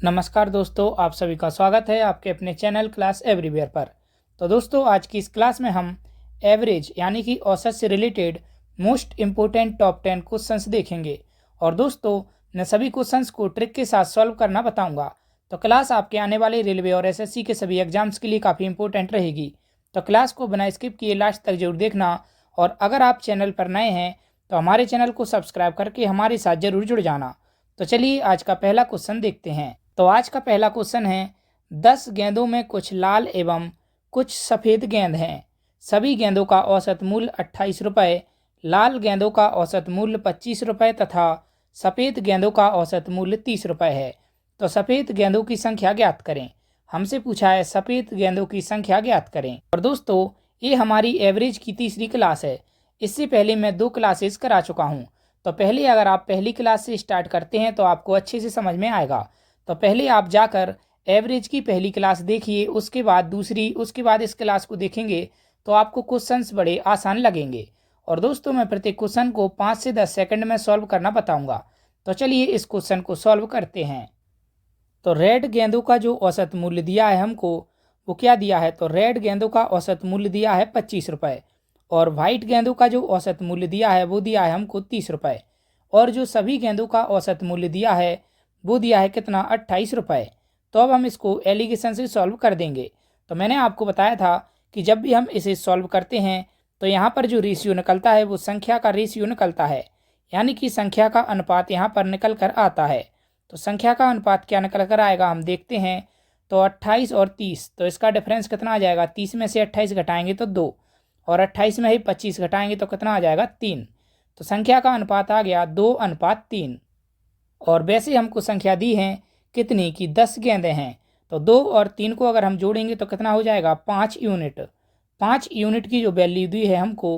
नमस्कार दोस्तों, आप सभी का स्वागत है आपके अपने चैनल क्लास एवरीवेयर पर। तो दोस्तों, आज की इस क्लास में हम एवरेज यानी कि औसत से related most important top 10 questions देखेंगे। और दोस्तों, मैं सभी क्वेश्चंस को ट्रिक के साथ सॉल्व करना बताऊंगा। तो क्लास आपके आने वाले रेलवे और एसएससी के सभी एग्जाम्स के लिए काफ़ी इंपॉर्टेंट रहेगी। तो क्लास को बिना स्किप किए लास्ट तक जरूर देखना। और अगर आप चैनल पर नए हैं तो हमारे चैनल को सब्सक्राइब करके हमारे साथ जरूर जुड़ जाना। तो चलिए आज का पहला क्वेश्चन देखते हैं। तो आज का पहला क्वेश्चन है, 10 गेंदों में कुछ लाल एवं कुछ सफ़ेद गेंद हैं। सभी गेंदों का औसत मूल्य 28 रुपये, लाल गेंदों का औसत मूल्य 25 रुपये तथा सफ़ेद गेंदों का औसत मूल्य 30 रुपये है। तो सफ़ेद गेंदों की संख्या ज्ञात करें। हमसे पूछा है सफ़ेद गेंदों की संख्या ज्ञात करें। और दोस्तों, ये हमारी एवरेज की तीसरी क्लास है। इससे पहले मैं 2 क्लासेस करा चुका हूँ। तो पहले अगर आप पहली क्लास से स्टार्ट करते हैं तो आपको अच्छे से समझ में आएगा। तो पहले आप जाकर एवरेज की पहली क्लास देखिए, उसके बाद दूसरी, उसके बाद इस क्लास को देखेंगे तो आपको क्वेश्चंस बड़े आसान लगेंगे। और दोस्तों, मैं प्रत्येक क्वेश्चन को 5 से 10 सेकंड में सॉल्व करना बताऊंगा। तो चलिए इस क्वेश्चन को सॉल्व करते हैं। तो रेड गेंदों का जो औसत मूल्य दिया है हमको, वो क्या दिया है? तो रेड गेंदों का औसत मूल्य दिया है 25 रुपये। और वाइट गेंदों का जो औसत मूल्य दिया है वो दिया है हमको 30 रुपये। और जो सभी गेंदों का औसत मूल्य दिया है वो दिया है कितना? 28 रुपये। तो अब हम इसको एलिगेशन से सॉल्व कर देंगे। तो मैंने आपको बताया था कि जब भी हम इसे सॉल्व करते हैं तो यहाँ पर जो रेशियो निकलता है वो संख्या का रेशियो निकलता है, यानी कि संख्या का अनुपात यहाँ पर निकल कर आता है। तो संख्या का अनुपात क्या निकल कर आएगा हम देखते हैं। तो 28 और 30, तो इसका डिफरेंस कितना आ जाएगा? 30 में से 28 घटाएंगे तो 2, और 28 में ही 25 घटाएंगे तो कितना आ जाएगा? 3। तो संख्या का अनुपात आ गया 2:3। और वैसे हमको संख्या दी है कितनी की 10 गेंदें हैं। तो 2 और 3 को अगर हम जोड़ेंगे तो कितना हो जाएगा? 5 यूनिट। 5 यूनिट की जो वैल्यू दी है हमको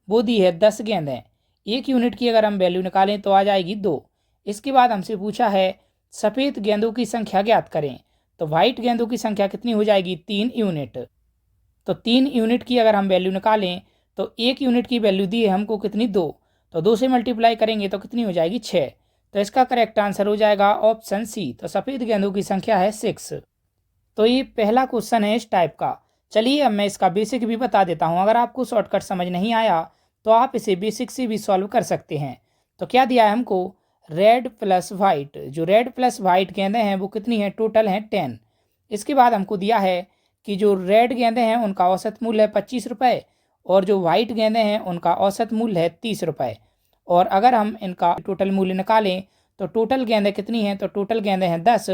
वो दी है 10 गेंदें। 1 यूनिट की अगर हम वैल्यू निकालें तो आ जाएगी 2। इसके बाद हमसे पूछा है सफ़ेद गेंदों की संख्या ज्ञात करें। तो वाइट गेंदों की संख्या कितनी हो जाएगी? 3 यूनिट। तो 3 यूनिट की अगर हम वैल्यू निकालें तो 1 यूनिट की वैल्यू दी है हमको कितनी? 2। तो 2 से मल्टीप्लाई करेंगे तो कितनी हो जाएगी? 6। तो इसका करेक्ट आंसर हो जाएगा ऑप्शन सी। तो सफ़ेद गेंदों की संख्या है 6। तो ये पहला क्वेश्चन है इस टाइप का। चलिए अब मैं इसका बेसिक भी बता देता हूँ। अगर आपको शॉर्टकट समझ नहीं आया तो आप इसे बेसिक से भी सॉल्व कर सकते हैं। तो क्या दिया है हमको? Red plus white. जो रेड प्लस वाइट गेंदें हैं वो कितनी हैं? टोटल हैं 10। इसके बाद हमको दिया है कि जो रेड गेंदें हैं उनका औसत मूल्य है 25 रुपये, और जो वाइट गेंदें हैं उनका औसत मूल्य है 30 रुपये। और अगर हम इनका टोटल मूल्य निकालें तो टोटल गेंदें कितनी हैं? तो टोटल गेंदें हैं 10,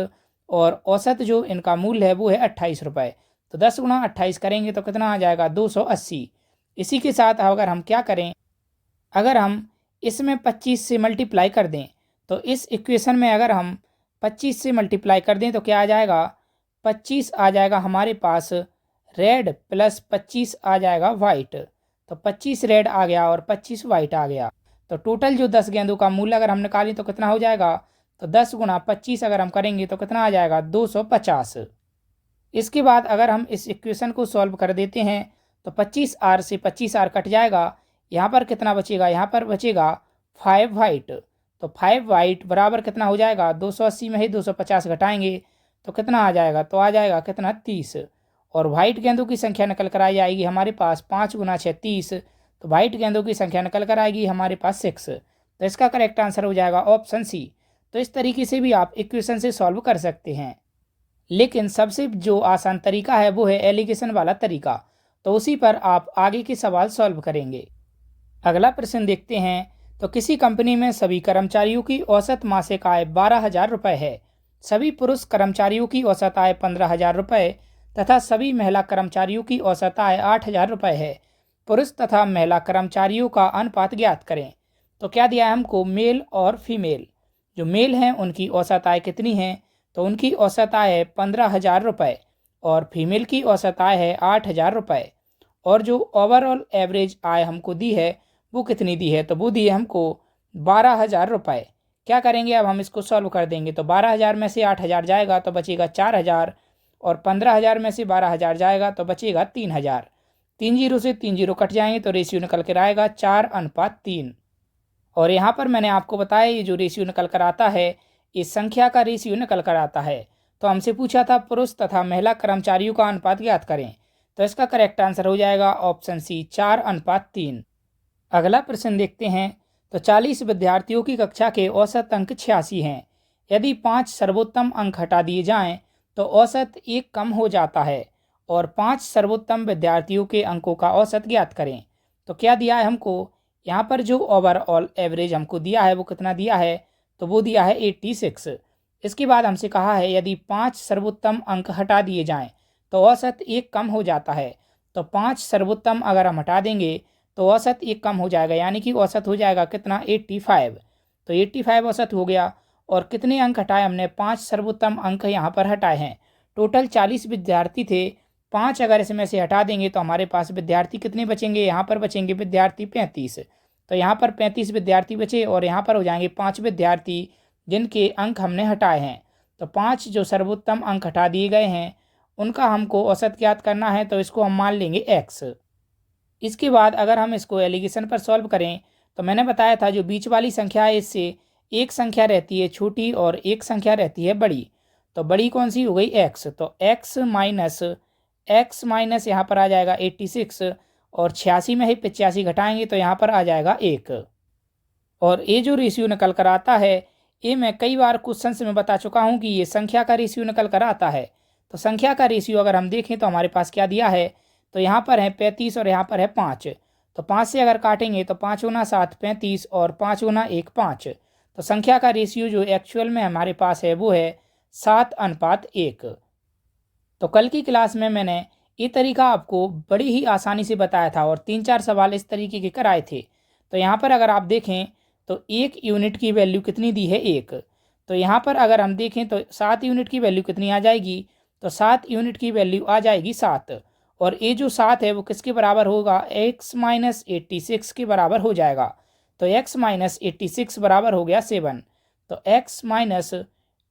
और औसत जो इनका मूल्य है वो है 28 रुपये। तो 10 गुणा 28 करेंगे तो कितना आ जाएगा? 280। इसी के साथ अगर हम क्या करें, अगर हम इसमें 25 से मल्टीप्लाई कर दें तो इस इक्वेशन में अगर हम 25 से मल्टीप्लाई कर दें तो क्या आ जाएगा? 25 आ जाएगा हमारे पास रेड प्लस 25 आ जाएगा वाइट। तो 25 रेड आ गया और 25 वाइट आ गया। तो टोटल जो 10 गेंदों का मूल्य अगर हम निकालें तो कितना हो जाएगा? तो 10 गुणा 25 अगर हम करेंगे तो कितना आ जाएगा? 250। इसके बाद अगर हम इस इक्वेशन को सॉल्व कर देते हैं तो 25R से 25R कट जाएगा। यहाँ पर कितना बचेगा? यहाँ पर बचेगा 5 वाइट। तो 5 वाइट बराबर कितना हो जाएगा? 280 में ही 250 घटाएंगे तो कितना आ जाएगा? तो आ जाएगा कितना? 30। और वाइट गेंदों की संख्या निकल कर आ जाएगी हमारे पास 5 गुना 6 30। तो वाइट गेंदों की संख्या निकल कर आएगी हमारे पास 6। तो इसका करेक्ट आंसर हो जाएगा ऑप्शन सी। तो इस तरीके से भी आप इक्वेशन से सॉल्व कर सकते हैं, लेकिन सबसे जो आसान तरीका है वो है एलिगेशन वाला तरीका। तो उसी पर आप आगे के सवाल सॉल्व करेंगे। अगला प्रश्न देखते हैं। तो किसी कंपनी में सभी कर्मचारियों की औसत मासिक आय 12,000 रुपये है। सभी पुरुष कर्मचारियों की औसत आय 15,000 रुपये तथा सभी महिला कर्मचारियों की औसत आय 8,000 रुपये है। पुरुष तथा महिला कर्मचारियों का अनुपात ज्ञात करें। तो क्या दिया है हमको? मेल और फीमेल। जो मेल हैं उनकी औसत आय कितनी है? तो उनकी औसत आय है 15,000 रुपये, और फीमेल की औसत आय है 8,000 रुपये। और जो ओवरऑल एवरेज आय हमको दी है वो कितनी दी है? तो वो दी है हमको 12,000 रुपये। क्या करेंगे अब हम इसको सॉल्व कर देंगे। तो 12,000 में से 8,000 जाएगा तो बचेगा 4,000, और 15,000 में से 12,000 जाएगा तो बचेगा 3,000। 3 जीरो से 3 जीरो कट जाएंगे तो रेशियो निकल कर आएगा 4:3। और यहाँ पर मैंने आपको बताया ये जो रेशियो निकल कर आता है इस संख्या का रेशियो निकल कर आता है। तो हमसे पूछा था पुरुष तथा महिला कर्मचारियों का अनुपात ज्ञात करें। तो इसका करेक्ट आंसर हो जाएगा ऑप्शन सी 4:3। अगला प्रश्न देखते हैं। तो 40 विद्यार्थियों की कक्षा के औसत अंक 86 हैं। यदि 5 सर्वोत्तम अंक हटा दिए जाएं तो औसत 1 कम हो जाता है और 5 सर्वोत्तम विद्यार्थियों के अंकों का औसत ज्ञात करें। तो क्या दिया है हमको, यहाँ पर जो ओवरऑल एवरेज हमको दिया है वो कितना दिया है, तो वो दिया है 86। इसके बाद हमसे कहा है यदि 5 सर्वोत्तम अंक हटा दिए जाएं तो औसत 1 कम हो जाता है। तो 5 सर्वोत्तम अगर हम हटा देंगे तो औसत 1 कम हो जाएगा, यानी कि औसत हो जाएगा कितना 85। तो 85 औसत हो गया। और कितने अंक हटाए हमने, 5 सर्वोत्तम अंक यहाँ पर हटाए हैं। टोटल 40 विद्यार्थी थे, 5 अगर इसमें से हटा देंगे तो हमारे पास विद्यार्थी कितने बचेंगे, यहाँ पर बचेंगे विद्यार्थी 35। तो यहाँ पर 35 विद्यार्थी बचे और यहाँ पर हो जाएंगे 5 विद्यार्थी जिनके अंक हमने हटाए हैं। तो 5 जो सर्वोत्तम अंक हटा दिए गए हैं उनका हमको औसत ज्ञात करना है, तो इसको हम मान लेंगे x। इसके बाद अगर हम इसको एलिगेशन पर सॉल्व करें तो मैंने बताया था जो बीच वाली संख्या है इससे एक संख्या रहती है छोटी और एक संख्या रहती है बड़ी। तो बड़ी कौन सी हो गई x, तो x माइनस यहाँ पर आ जाएगा 86 और 86 में ही 85 घटाएंगे तो यहाँ पर आ जाएगा 1। और ये जो रेशियो निकल कर आता है ये मैं कई बार क्वेश्चन में बता चुका हूँ कि ये संख्या का रेशियो निकल कर आता है। तो संख्या का रेशियो अगर हम देखें तो हमारे पास क्या दिया है, तो यहाँ पर है 35 और यहाँ पर है 5। तो 5 से अगर काटेंगे तो 5 गुना 7 35 और 5 गुना 1 5। तो संख्या का रेशियो जो एक्चुअल में हमारे पास है वो है 7:1। तो कल की क्लास में मैंने ये तरीका आपको बड़ी ही आसानी से बताया था और 3-4 सवाल इस तरीके के कराए थे। तो यहाँ पर अगर आप देखें तो 1 यूनिट की वैल्यू कितनी दी है 1। तो यहाँ पर अगर हम देखें तो 7 यूनिट की वैल्यू कितनी आ जाएगी, तो 7 यूनिट की वैल्यू आ जाएगी 7। और ये जो 7 है वो किसके बराबर होगा, x माइनस 86 के बराबर हो जाएगा। तो x माइनस 86 बराबर हो गया 7। तो x माइनस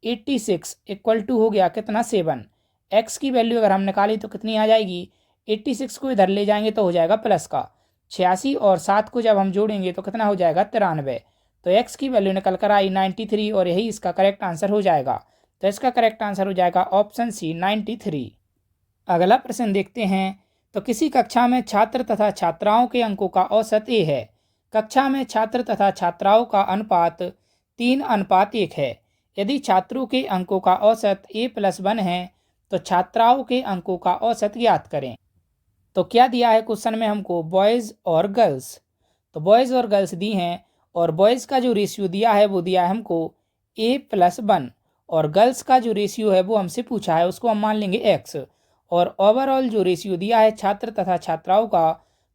86 इक्वल टू हो गया कितना 7। x की वैल्यू अगर हम निकालें तो कितनी आ जाएगी, 86 को इधर ले जाएंगे तो हो जाएगा प्लस का 86 और 7 को जब हम जोड़ेंगे तो कितना हो जाएगा 93। तो x की वैल्यू निकल कर आई 93 और यही इसका करेक्ट आंसर हो जाएगा। तो इसका करेक्ट आंसर हो जाएगा ऑप्शन सी 93। अगला प्रश्न देखते हैं। तो किसी कक्षा में छात्र तथा छात्राओं के अंकों का औसत a है। कक्षा में छात्र तथा छात्राओं का अनुपात 3:1 है। यदि छात्रों के अंकों का औसत a+1 है तो छात्राओं के अंकों का औसत ज्ञात करें। तो क्या दिया है क्वेश्चन में हमको, बॉयज़ और गर्ल्स। तो बॉयज़ और गर्ल्स दी हैं और बॉयज़ का जो रेशियो दिया है वो दिया है हमको a+1 और गर्ल्स का जो रेशियो है वो हमसे पूछा है उसको हम मान लेंगे x। और ओवरऑल जो रेशियो दिया है छात्र तथा छात्राओं का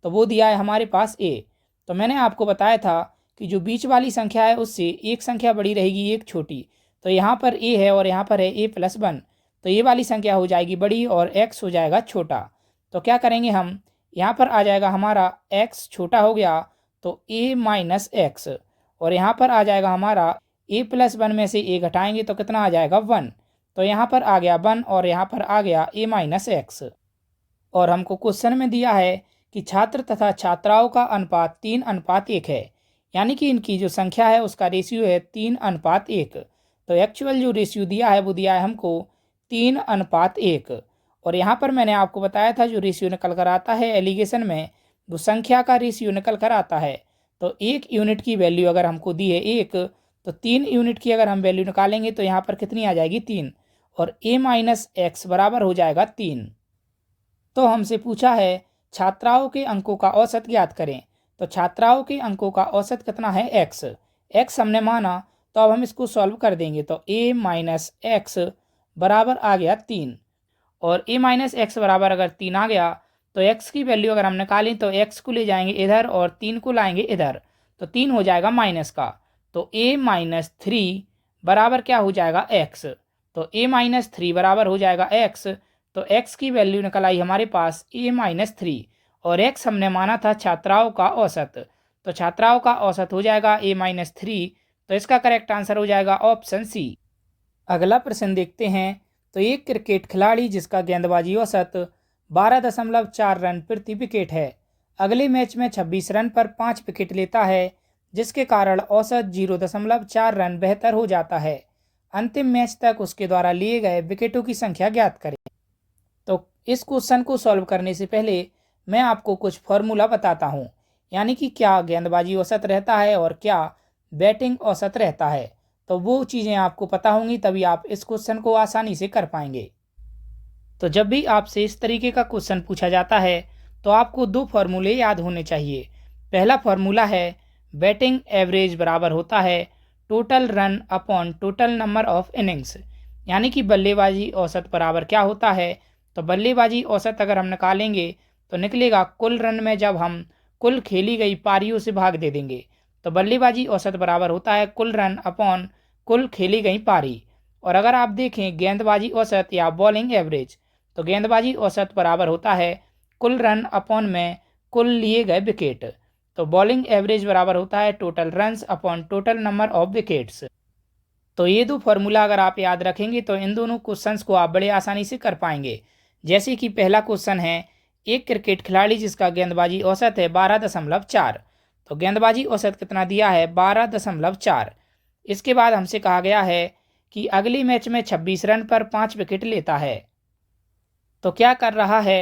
तो वो दिया है हमारे पास a। तो मैंने आपको बताया था कि जो बीच वाली संख्या है उससे एक संख्या बड़ी रहेगी एक छोटी। तो यहाँ पर a है और यहाँ पर है a+1। तो ये वाली संख्या हो जाएगी बड़ी और x हो जाएगा छोटा। तो क्या करेंगे हम, यहाँ पर आ जाएगा हमारा x छोटा हो गया तो a माइनस x और यहाँ पर आ जाएगा हमारा a+1 में से a घटाएंगे तो कितना आ जाएगा 1। तो यहाँ पर आ गया 1 और यहाँ पर आ गया a माइनस x। और हमको क्वेश्चन में दिया है कि छात्र तथा छात्राओं का अनुपात 3:1 है, यानी कि इनकी जो संख्या है उसका रेशियो है 3:1। तो एक्चुअल जो रेशियो दिया है वो दिया है हमको 3:1। और यहाँ पर मैंने आपको बताया था जो रेशियो निकल कर आता है एलिगेशन में वो संख्या का रेशियो निकल कर आता है। तो 1 यूनिट की वैल्यू अगर हमको दी है 1 तो 3 यूनिट की अगर हम वैल्यू निकालेंगे तो यहाँ पर कितनी आ जाएगी 3 और a माइनस x बराबर हो जाएगा 3। तो हमसे पूछा है छात्राओं के अंकों का औसत ज्ञात करें। तो छात्राओं के अंकों का औसत कितना है x हमने माना तो अब हम इसको सॉल्व कर देंगे। तो a माइनस x बराबर आ गया 3 और a माइनस x बराबर अगर 3 आ गया तो x की वैल्यू अगर हम निकालें तो x को ले जाएंगे इधर और 3 को लाएंगे इधर तो 3 हो जाएगा माइनस का। तो a माइनस 3 बराबर क्या हो जाएगा x। तो a माइनस 3 बराबर हो जाएगा x। तो x की वैल्यू निकल आई हमारे पास a माइनस 3 और x हमने माना था छात्राओं का औसत। तो छात्राओं का औसत हो जाएगा a माइनस 3। तो इसका करेक्ट आंसर हो जाएगा ऑप्शन सी। अगला प्रश्न देखते हैं। तो एक क्रिकेट खिलाड़ी जिसका गेंदबाजी औसत 12.4 रन प्रति विकेट है, अगले मैच में 26 रन पर 5 विकेट लेता है जिसके कारण औसत 0.4 रन बेहतर हो जाता है। अंतिम मैच तक उसके द्वारा लिए गए विकेटों की संख्या ज्ञात करें। तो इस क्वेश्चन को सॉल्व करने से पहले मैं आपको कुछ फॉर्मूला बताता हूँ, यानी कि क्या गेंदबाजी औसत रहता है और क्या बैटिंग औसत रहता है। तो वो चीज़ें आपको पता होंगी, तभी आप इस क्वेश्चन को आसानी से कर पाएंगे। तो जब भी आपसे इस तरीके का क्वेश्चन पूछा जाता है तो आपको दो फॉर्मूले याद होने चाहिए। पहला फॉर्मूला है बैटिंग एवरेज बराबर होता है total run upon total number of innings, यानी कि बल्लेबाजी औसत बराबर क्या होता है। तो बल्लेबाजी औसत अगर हम निकालेंगे तो निकलेगा कुल रन में जब हम कुल खेली गई पारियों से भाग दे देंगे। तो बल्लेबाजी औसत बराबर होता है कुल रन अपॉन कुल खेली गई पारी। और अगर आप देखें गेंदबाजी औसत या बॉलिंग एवरेज, तो गेंदबाजी औसत बराबर होता है कुल रन अपॉन में कुल लिए गए विकेट। तो बॉलिंग एवरेज बराबर होता है total runs upon total number of wickets. तो ये दो फॉर्मूला अगर आप याद रखेंगे तो इन दोनों क्वेश्चंस को आप बड़े आसानी से कर पाएंगे। जैसे कि पहला क्वेश्चन है, एक क्रिकेट खिलाड़ी जिसका गेंदबाजी औसत है 12.4। तो गेंदबाजी औसत कितना दिया है 12.4। इसके बाद हमसे कहा गया है कि अगले मैच में 26 रन पर 5 विकेट लेता है। तो क्या कर रहा है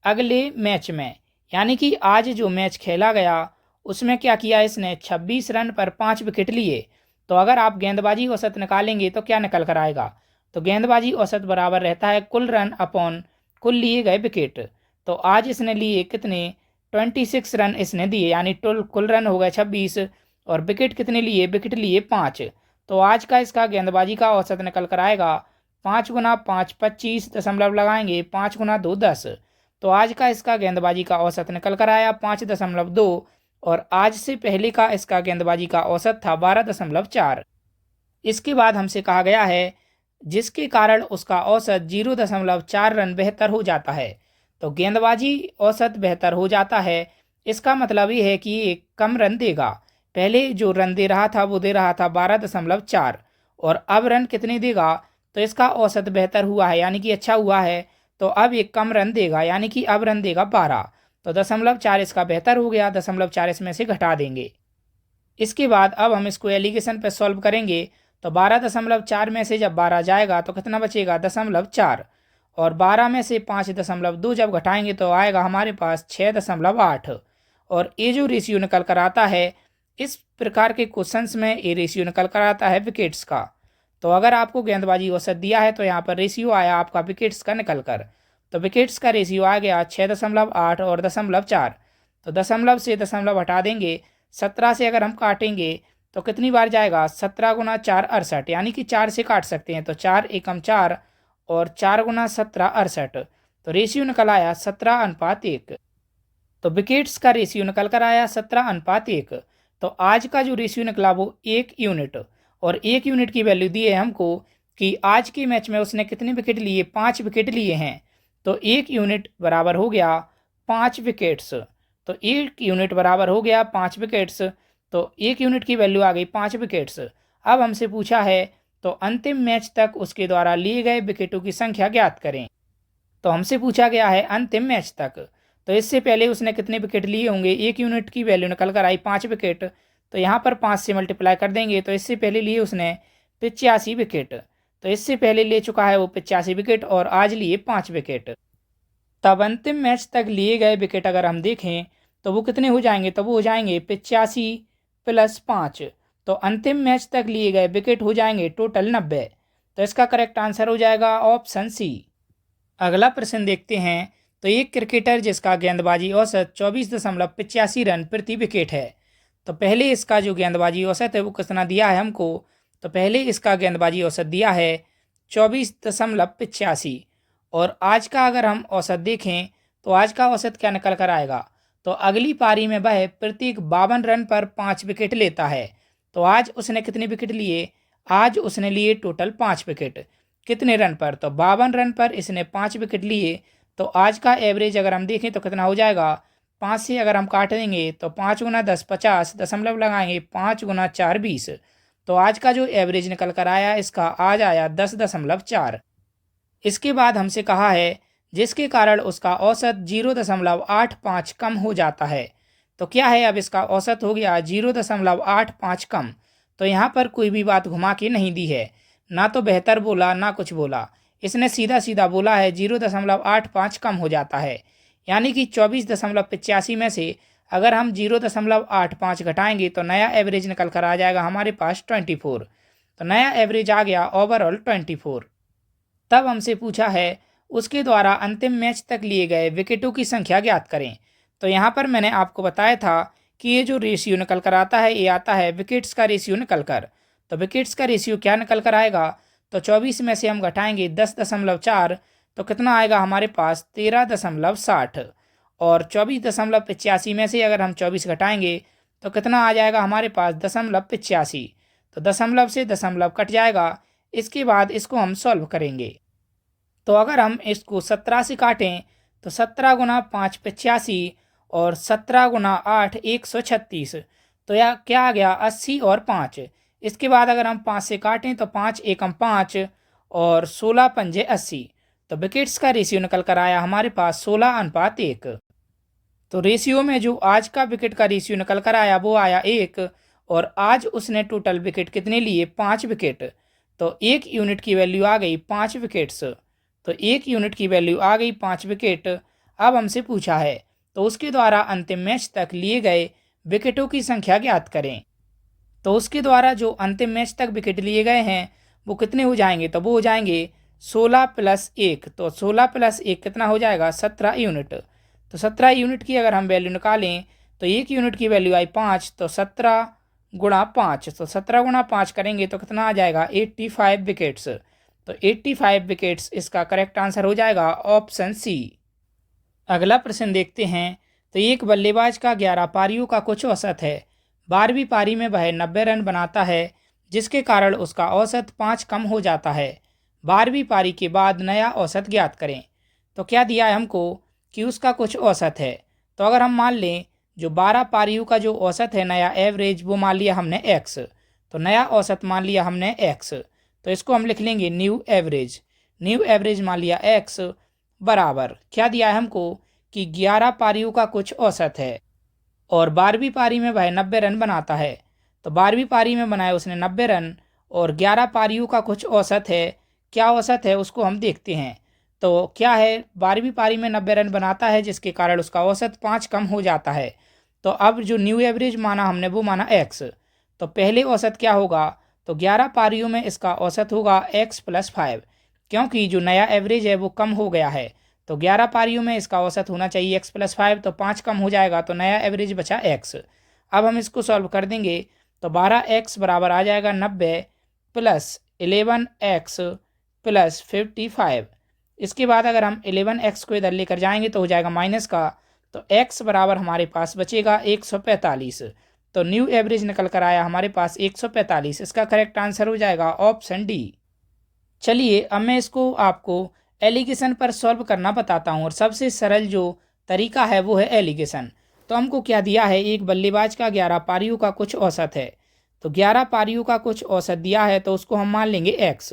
अगले मैच में, यानी कि आज जो मैच खेला गया उसमें क्या किया इसने 26 रन पर 5 विकेट लिए। तो अगर आप गेंदबाजी औसत निकालेंगे तो क्या निकल कर आएगा। तो गेंदबाजी औसत बराबर रहता है कुल रन अपॉन कुल लिए गए विकेट। तो आज इसने लिए कितने 26 रन इसने दिए, यानी कुल रन हो गए 26 और विकेट कितने लिए, विकेट लिए 5। तो आज का इसका गेंदबाजी का औसत निकल कर आएगा 5 गुना 5 25 दशमलव लगाएंगे 5 गुना 2 10। तो आज का इसका गेंदबाजी का औसत निकल कर आया 5.2 और आज से पहले का इसका गेंदबाजी का औसत था 12.4। इसके बाद हमसे कहा गया है जिसके कारण उसका औसत 0.4 रन बेहतर हो जाता है। तो गेंदबाजी औसत बेहतर हो जाता है, इसका मतलब ये है कि ये कम रन देगा। पहले जो रन दे रहा था वो दे रहा था 12.4 और अब रन कितने देगा, तो इसका औसत बेहतर हुआ है यानी कि अच्छा हुआ है। तो अब ये कम रन देगा, यानी कि अब रन देगा 12। तो 0.4 इसका बेहतर हो गया, 0.4 इसमें से घटा देंगे। इसके बाद अब हम इसको एलिगेशन पे सॉल्व करेंगे। तो 12.4 में से जब 12 जाएगा तो कितना बचेगा 0.4 और 12 में से 5.2 जब घटाएंगे तो आएगा हमारे पास 6.8। और ये जो रेशियो निकल कर आता है इस प्रकार के क्वेश्चंस में, ये रेशियो निकल कर आता है विकेट्स का। तो अगर आपको गेंदबाजी औसत दिया है तो यहाँ पर रेशियो आया आपका विकेट्स का निकल कर। तो विकेट्स का रेशियो आ गया 6.8 और 0.4। तो दशमलव से दशमलव हटा देंगे, 17 से अगर हम काटेंगे तो कितनी बार जाएगा 17 गुना 4 68, यानी कि 4 से काट सकते हैं। तो 4 एकम 4 और 4 गुना 17 68। तो रेशियो निकल आया 17:1। तो विकेट्स का रेशियो निकल कर आया 17:1। तो आज का जो रेशियो निकला वो 1 यूनिट, और 1 यूनिट की वैल्यू दी है हमको कि आज के मैच में उसने कितने विकेट लिए, 5 विकेट लिए हैं। तो 1 यूनिट बराबर हो गया 5 विकेट्स। तो 1 यूनिट बराबर हो गया 5 विकेट्स। तो 1 यूनिट की वैल्यू आ गई 5 विकेट्स। अब हमसे पूछा है तो अंतिम मैच तक उसके द्वारा लिए गए विकेटों की संख्या ज्ञात करें। तो हमसे पूछा गया है अंतिम मैच तक, तो इससे पहले उसने कितने विकेट लिए होंगे, 1 यूनिट की वैल्यू निकल कर आई 5 विकेट। तो यहाँ पर 5 से मल्टीप्लाई कर देंगे तो इससे पहले लिए उसने 85 विकेट। तो इससे पहले ले चुका है वो 85 विकेट और आज लिए 5 विकेट। तब अंतिम मैच तक लिए गए विकेट अगर हम देखें तो वो कितने हो जाएंगे, तो वो हो जाएंगे 85 + 5। तो अंतिम मैच तक लिए गए विकेट हो जाएंगे टोटल 90। तो इसका करेक्ट आंसर हो जाएगा ऑप्शन सी। अगला प्रश्न देखते हैं। तो एक क्रिकेटर जिसका गेंदबाजी औसत 24.85 रन प्रति विकेट है। तो पहले इसका जो गेंदबाजी औसत है वो कितना दिया है हमको, तो पहले इसका गेंदबाजी औसत दिया है 24.85 और आज का अगर हम औसत देखें तो आज का औसत क्या निकल कर आएगा। तो अगली पारी में वह प्रत्येक 52 रन पर 5 विकेट लेता है। तो आज उसने कितने विकेट लिए, आज उसने लिए टोटल 5 विकेट। कितने रन पर, तो 52 रन पर इसने 5 विकेट लिए। तो आज का एवरेज अगर हम देखें तो कितना हो जाएगा, 5 से अगर हम काट देंगे तो 5 गुना 10 50, दशमलव लगाएंगे 5 गुना 4 20। तो आज का जो एवरेज निकल कर आया इसका आज आया 10.4। इसके बाद हमसे कहा है जिसके कारण उसका औसत 0.85 कम हो जाता है। तो क्या है, अब इसका औसत हो गया 0.85 कम। तो यहाँ पर कोई भी बात घुमा के नहीं दी है, ना तो बेहतर बोला ना कुछ बोला, इसने सीधा सीधा बोला है 0.85 कम हो जाता है। यानी कि 24.85 में से अगर हम 0.85 घटाएंगे तो नया एवरेज निकल कर आ जाएगा हमारे पास 24। तो नया एवरेज आ गया ओवरऑल 24। तब हमसे पूछा है उसके द्वारा अंतिम मैच तक लिए गए विकेटों की संख्या ज्ञात करें। तो यहाँ पर मैंने आपको बताया था कि ये जो रेशियो निकल कर आता है ये आता है विकेट्स का रेशियो निकल कर। तो विकेट्स का रेशियो क्या निकल कर आएगा, तो 24 में से हम घटाएंगे 10.4 तो कितना आएगा हमारे पास 13.60, और 24.85 में से अगर हम 24 घटाएंगे तो कितना आ जाएगा हमारे पास 0.85। तो दशमलव से दशमलव कट जाएगा। इसके बाद इसको हम सॉल्व करेंगे। तो अगर हम इसको 17 से काटें तो 17 गुना 5 85 और 17 गुना 8 136। तो यह क्या आ गया 80 और 5। इसके बाद अगर हम 5 से काटें तो 5 एकम 5 और 16 पंजे 80। तो विकेट्स का रेशियो निकल कर आया हमारे पास 16:1। तो रेशियो में जो आज का विकेट का रेशियो निकल कर आया वो आया 1, और आज उसने टोटल विकेट कितने लिए 5 विकेट। तो 1 यूनिट की वैल्यू आ गई 5 विकेट्स। तो 1 यूनिट की वैल्यू आ गई 5 विकेट। अब हमसे पूछा है तो उसके द्वारा अंतिम मैच तक लिए गए विकेटों की संख्या ज्ञात करें। तो उसके द्वारा जो अंतिम मैच तक विकेट लिए गए हैं वो कितने हो जाएंगे, तो वो हो जाएंगे 16 + 1। तो 16 + 1 कितना हो जाएगा 17 यूनिट। तो 17 यूनिट की अगर हम वैल्यू निकालें तो 1 यूनिट की वैल्यू आई 5, तो 17 गुणा 5, तो 17 गुणा 5 करेंगे तो कितना आ जाएगा 85 विकेट्स। तो 85 विकेट्स इसका करेक्ट आंसर हो जाएगा ऑप्शन सी। अगला प्रश्न देखते हैं। तो एक बल्लेबाज का 11 पारियों का कुछ औसत है। 12वीं पारी में वह 90 रन बनाता है, जिसके कारण उसका औसत 5 कम हो जाता है। 12वीं पारी के बाद नया औसत ज्ञात करें। तो क्या दिया है हमको कि उसका कुछ औसत है। तो अगर हम मान लें जो 12 पारियों का जो औसत है नया एवरेज वो मान लिया हमने x। तो नया औसत मान लिया हमने x, तो इसको हम लिख लेंगे न्यू एवरेज। न्यू एवरेज मान लिया x बराबर क्या दिया है हमको कि 11 पारियों का कुछ औसत है, और 12वीं पारी में वह 90 रन बनाता है। तो 12वीं पारी में बनाए उसने 90 रन, और 11 पारियों का कुछ औसत है। क्या औसत है उसको हम देखते हैं। तो क्या है 12वीं पारी में 90 रन बनाता है, जिसके कारण उसका औसत 5 कम हो जाता है। तो अब जो न्यू एवरेज माना हमने वो माना x। तो पहले औसत क्या होगा, तो 11 पारियों में इसका औसत होगा x + 5, क्योंकि जो नया एवरेज है वो कम हो गया है। तो 11 पारियों में इसका औसत होना चाहिए x + 5, तो 5 कम हो जाएगा, तो नया एवरेज बचा x। अब हम इसको सॉल्व कर देंगे तो 12x बराबर आ जाएगा 90 + 11x + 55। इसके बाद अगर हम 11x को इधर लेकर जाएंगे तो हो जाएगा माइनस का, तो x बराबर हमारे पास बचेगा 145। तो न्यू एवरेज निकल कर आया हमारे पास 145। इसका करेक्ट आंसर हो जाएगा ऑप्शन डी। चलिए अब मैं इसको आपको एलिगेशन पर सॉल्व करना बताता हूँ, और सबसे सरल जो तरीका है वो है एलिगेशन। तो हमको क्या दिया है, एक बल्लेबाज का 11 पारियों का कुछ औसत है। तो 11 पारियों का कुछ औसत दिया है तो उसको हम मान लेंगे x।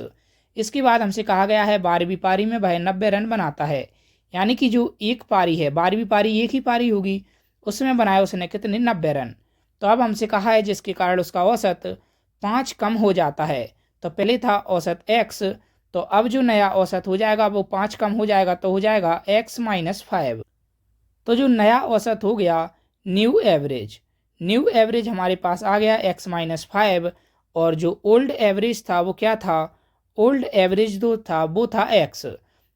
इसके बाद हमसे कहा गया है 12वीं पारी में वह 90 रन बनाता है, यानी कि जो एक पारी है 12वीं पारी एक ही पारी होगी, उसमें बनाए उसने कितने 90 रन। तो अब हमसे कहा है जिसके कारण उसका औसत 5 कम हो जाता है। तो पहले था औसत x, तो अब जो नया औसत हो जाएगा वो 5 कम हो जाएगा, तो हो जाएगा x - 5। तो जो नया औसत हो गया न्यू एवरेज। न्यू एवरेज हमारे पास आ गया x - 5, और जो ओल्ड एवरेज था वो क्या था, ओल्ड एवरेज जो था वो था x।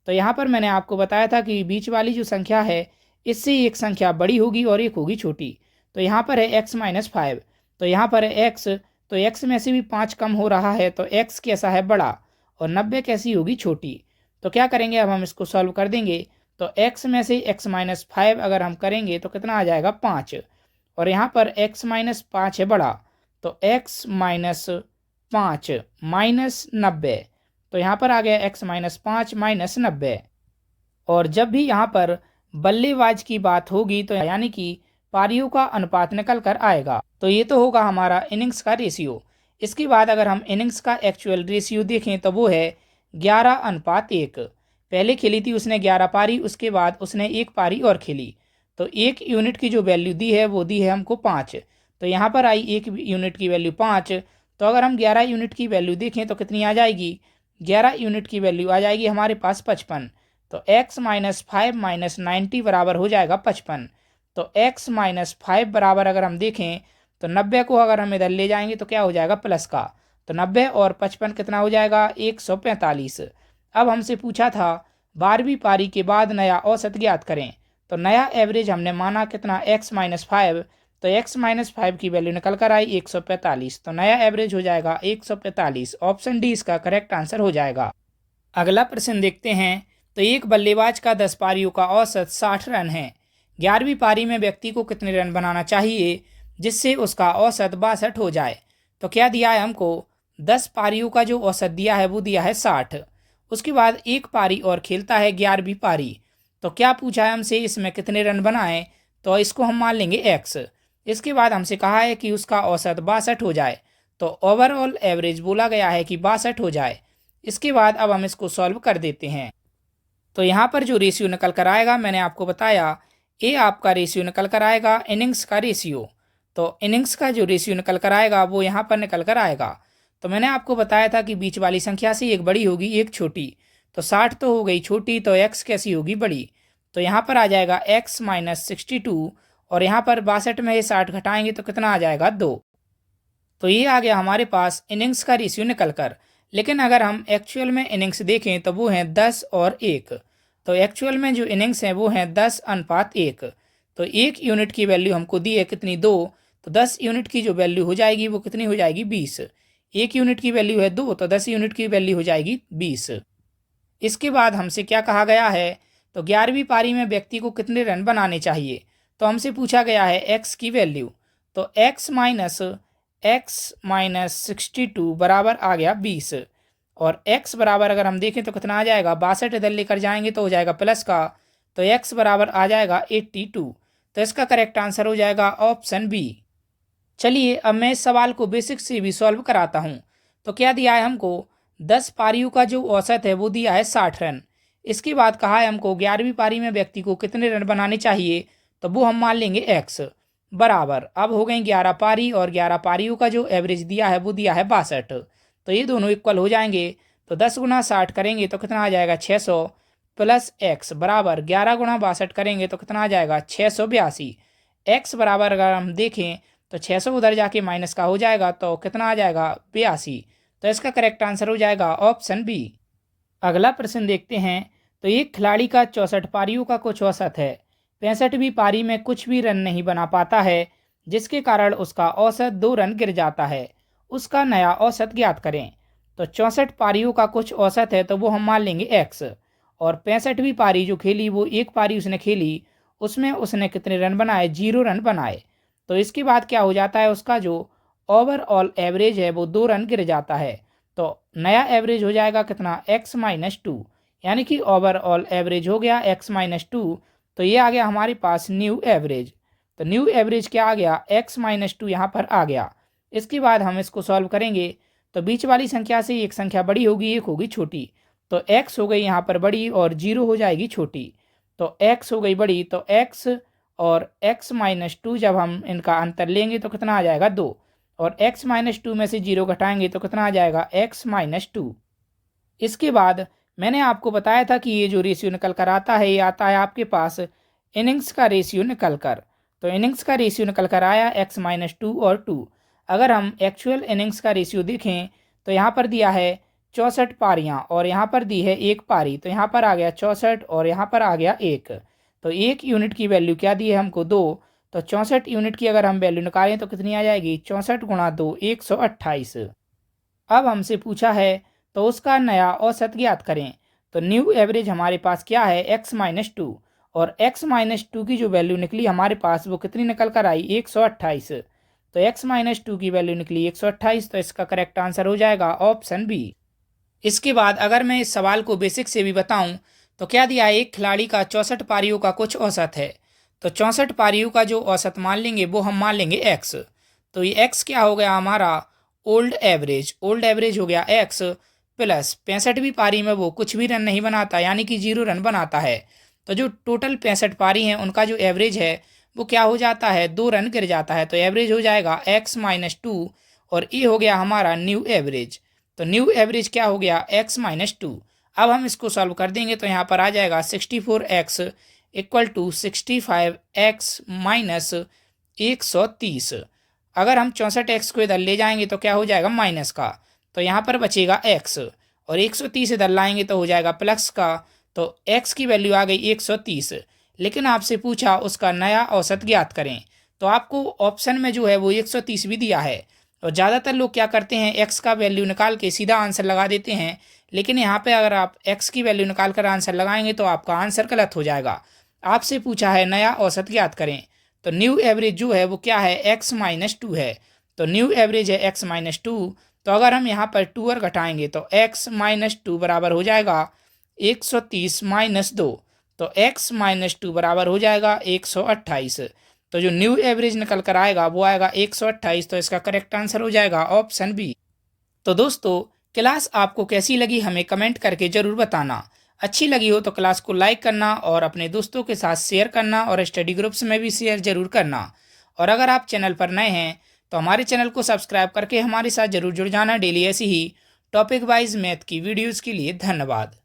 तो यहाँ पर मैंने आपको बताया था कि बीच वाली जो संख्या है इससे एक संख्या बड़ी होगी और एक होगी छोटी। तो यहाँ पर है x - 5, तो यहाँ पर है x, तो x में से भी 5 कम हो रहा है, तो x कैसा है बड़ा, और 90 कैसी होगी छोटी। तो क्या करेंगे अब हम इसको सॉल्व कर देंगे। तो x में से x - 5 अगर हम करेंगे तो कितना आ जाएगा 5, और यहाँ पर x - 5 है बड़ा, तो x - 5 - 90। तो यहाँ पर आ गया x - 5 - 90। और जब भी यहाँ पर बल्लेबाज की बात होगी तो यानी कि पारियों का अनुपात निकल कर आएगा। तो ये तो होगा हमारा इनिंग्स का रेशियो। इसके बाद अगर हम इनिंग्स का एक्चुअल रेशियो देखें तो वो है 11:1। पहले खेली थी उसने 11 पारी, उसके बाद उसने एक पारी और खेली। तो 1 यूनिट की जो वैल्यू दी है वो दी है हमको 5। तो यहाँ पर आई 1 यूनिट की वैल्यू 5, तो अगर हम 11 यूनिट की वैल्यू देखें तो कितनी आ जाएगी, 11 यूनिट की वैल्यू आ जाएगी हमारे पास 55। तो x माइनस 5 माइनस 90 बराबर हो जाएगा 55। तो x माइनस 5 बराबर अगर हम देखें तो 90 को अगर हम इधर ले जाएंगे तो क्या हो जाएगा प्लस का, तो 90 और 55 कितना हो जाएगा 145। अब हमसे पूछा था 12वीं पारी के बाद नया औसत ज्ञात करें। तो नया एवरेज हमने माना कितना x माइनस 5, तो x माइनस 5 की वैल्यू निकल कर आई 145। तो नया एवरेज हो जाएगा 145। ऑप्शन डी इसका करेक्ट आंसर हो जाएगा। अगला प्रश्न देखते हैं। तो एक बल्लेबाज का 10 पारियों का औसत 60 रन है। 11वीं पारी में व्यक्ति को कितने रन बनाना चाहिए जिससे उसका औसत 62 हो जाए। तो क्या दिया है हमको, 10 पारियों का जो औसत दिया है वो दिया है 60। उसके बाद एक पारी और खेलता है 11वीं पारी। तो क्या पूछा है हमसे, इसमें कितने रन बनाए, तो इसको हम मान लेंगे x। इसके बाद हमसे कहा है कि उसका औसत 62 हो जाए। तो ओवरऑल एवरेज बोला गया है कि 62 हो जाए। इसके बाद अब हम इसको सॉल्व कर देते हैं। तो यहाँ पर जो रेशियो निकल कर आएगा मैंने आपको बताया, ए आपका रेशियो निकल कर आएगा इनिंग्स का रेशियो। तो इनिंग्स का जो रेशियो निकल कर आएगा वो यहाँ पर निकल कर आएगा। तो मैंने आपको बताया था कि बीच वाली संख्या से एक बड़ी होगी एक छोटी। तो 60 तो हो गई छोटी, तो x कैसी होगी बड़ी। तो यहाँ पर आ जाएगा x माइनस 62 और यहाँ पर 62 में ये 60 घटाएंगे तो कितना आ जाएगा 2। तो ये आ गया हमारे पास इनिंग्स का रेशियो निकल कर। लेकिन अगर हम एक्चुअल में इनिंग्स देखें तो वो हैं 10 और 1। तो एक्चुअल में जो इनिंग्स हैं वो हैं 10:1। तो 1 यूनिट की वैल्यू हमको दी है कितनी 2। तो 10 यूनिट की जो वैल्यू हो जाएगी वो कितनी हो जाएगी 20। 1 यूनिट की वैल्यू है 2, तो 10 यूनिट की वैल्यू हो जाएगी 20। इसके बाद हमसे क्या कहा गया है, तो 11वीं पारी में व्यक्ति को कितने रन बनाने चाहिए। तो हमसे पूछा गया है x की वैल्यू। तो x माइनस 62 बराबर आ गया 20। और x बराबर अगर हम देखें तो कितना आ जाएगा 62 इधर लेकर जाएंगे तो हो जाएगा प्लस का। तो x बराबर आ जाएगा 82। तो इसका करेक्ट आंसर हो जाएगा ऑप्शन बी। चलिए अब मैं इस सवाल को बेसिक से भी सॉल्व कराता हूँ। तो क्या दिया है हमको, 10 पारियों का जो औसत है वो दिया है 60 रन। इसके बाद कहा है हमको 11वीं पारी में व्यक्ति को कितने रन बनाने चाहिए। तो वो हम मान लेंगे x बराबर, अब हो गई 11 पारी और 11 पारियों का जो एवरेज दिया है वो दिया है 62। तो ये दोनों इक्वल हो जाएंगे। तो 10 गुना 60 करेंगे तो कितना आ जाएगा 600 प्लस x बराबर 11 गुना 62 करेंगे तो कितना आ जाएगा 682। x बराबर अगर हम देखें तो 600 उधर जाके माइनस का हो जाएगा तो कितना आ जाएगा 82। तो इसका करेक्ट आंसर हो जाएगा ऑप्शन बी। अगला प्रश्न देखते हैं। तो एक खिलाड़ी का 64 पारियों का कुछ औसत है। 65वीं पारी में कुछ भी रन नहीं बना पाता है जिसके कारण उसका औसत 2 रन गिर जाता है। उसका नया औसत ज्ञात करें। तो 64 पारियों का कुछ औसत है तो वो हम मान लेंगे x। और 65वीं पारी जो खेली वो एक पारी उसने खेली, उसमें उसने कितने रन बनाए 0 रन बनाए। तो इसके बाद क्या हो जाता है, उसका जो ओवरऑल एवरेज है वो 2 रन गिर जाता है। तो नया एवरेज हो जाएगा कितना x माइनस 2, यानी कि ओवरऑल एवरेज हो गया x माइनस 2। तो ये आ गया हमारे पास न्यू एवरेज। तो न्यू एवरेज क्या आ गया x माइनस 2 यहाँ पर आ गया। इसके बाद हम इसको सॉल्व करेंगे तो बीच वाली संख्या से एक संख्या बड़ी होगी एक होगी छोटी। तो x हो गई यहाँ पर बड़ी और 0 हो जाएगी छोटी। तो x हो गई बड़ी, तो x और x माइनस 2 जब हम इनका अंतर लेंगे तो कितना आ जाएगा 2। और x माइनस 2 में से 0 घटाएंगे तो कितना आ जाएगा x माइनस 2। इसके बाद मैंने आपको बताया था कि ये जो रेशियो निकल कर आता है ये आता है आपके पास इनिंग्स का रेशियो निकल कर। तो इनिंग्स का रेशियो निकल कर आया x माइनस 2 और 2। अगर हम एक्चुअल इनिंग्स का रेशियो देखें तो यहाँ पर दिया है 64 पारियाँ और यहाँ पर दी है एक पारी। तो यहाँ पर आ गया 64 और यहाँ पर आ गया 1। तो 1 यूनिट की वैल्यू क्या दी है हमको 2। तो 64 यूनिट की अगर हम वैल्यू निकालें तो कितनी आ जाएगी 64 गुणा 2 128। अब हमसे पूछा है तो उसका नया औसत ज्ञात करें। तो न्यू एवरेज हमारे पास क्या है x माइनस 2 और x माइनस 2 की जो वैल्यू निकली हमारे पास वो कितनी निकल कर आई 128। तो x माइनस 2 की वैल्यू निकली 128। तो इसका करेक्ट आंसर हो जाएगा ऑप्शन बी। इसके बाद अगर मैं इस सवाल को बेसिक से भी बताऊं तो क्या दिया है, एक खिलाड़ी का 64 पारियों का कुछ औसत है। तो 64 पारियों का जो औसत मान लेंगे वो हम मान लेंगे x। तो ये x क्या हो गया हमारा ओल्ड एवरेज। ओल्ड एवरेज हो गया x प्लस 65वीं पारी में वो कुछ भी रन नहीं बनाता यानी कि 0 रन बनाता है। तो जो टोटल 65 पारी हैं उनका जो एवरेज है वो क्या हो जाता है 2 रन गिर जाता है। तो एवरेज हो जाएगा x माइनस 2 और ये हो गया हमारा न्यू एवरेज। तो न्यू एवरेज क्या हो गया, x माइनस 2। अब हम इसको सॉल्व कर देंगे तो यहाँ पर आ जाएगा 64x equal to 65x minus 130। अगर हम 64x को इधर ले जाएंगे तो क्या हो जाएगा, माइनस का, तो यहाँ पर बचेगा x, और 130 इधर लाएंगे तो हो जाएगा प्लस का। तो x की वैल्यू आ गई 130। लेकिन आपसे पूछा उसका नया औसत ज्ञात करें, तो आपको ऑप्शन में जो है वो 130 भी दिया है। और ज़्यादातर लोग क्या करते हैं, x का वैल्यू निकाल के सीधा आंसर लगा देते हैं। लेकिन यहाँ पे अगर आप x की वैल्यू निकाल कर आंसर लगाएंगे तो आपका आंसर गलत हो जाएगा। आपसे पूछा है नया औसत ज्ञात करें, तो न्यू एवरेज जो है वो क्या है, x माइनस 2 है। तो न्यू एवरेज है x माइनस 2। तो अगर हम यहाँ पर 2 और घटाएंगे तो x माइनस 2 बराबर हो जाएगा 130 माइनस 2। तो x माइनस 2 बराबर हो जाएगा 128। तो जो न्यू एवरेज निकल कर आएगा वो आएगा 128। तो इसका करेक्ट आंसर हो जाएगा ऑप्शन बी। तो दोस्तों, क्लास आपको कैसी लगी हमें कमेंट करके ज़रूर बताना। अच्छी लगी हो तो क्लास को लाइक करना और अपने दोस्तों के साथ शेयर करना और स्टडी ग्रुप्स में भी शेयर ज़रूर करना। और अगर आप चैनल पर नए हैं तो हमारे चैनल को सब्सक्राइब करके हमारे साथ ज़रूर जुड़ जाना डेली ऐसी ही टॉपिक वाइज मैथ की वीडियोज़ के लिए। धन्यवाद।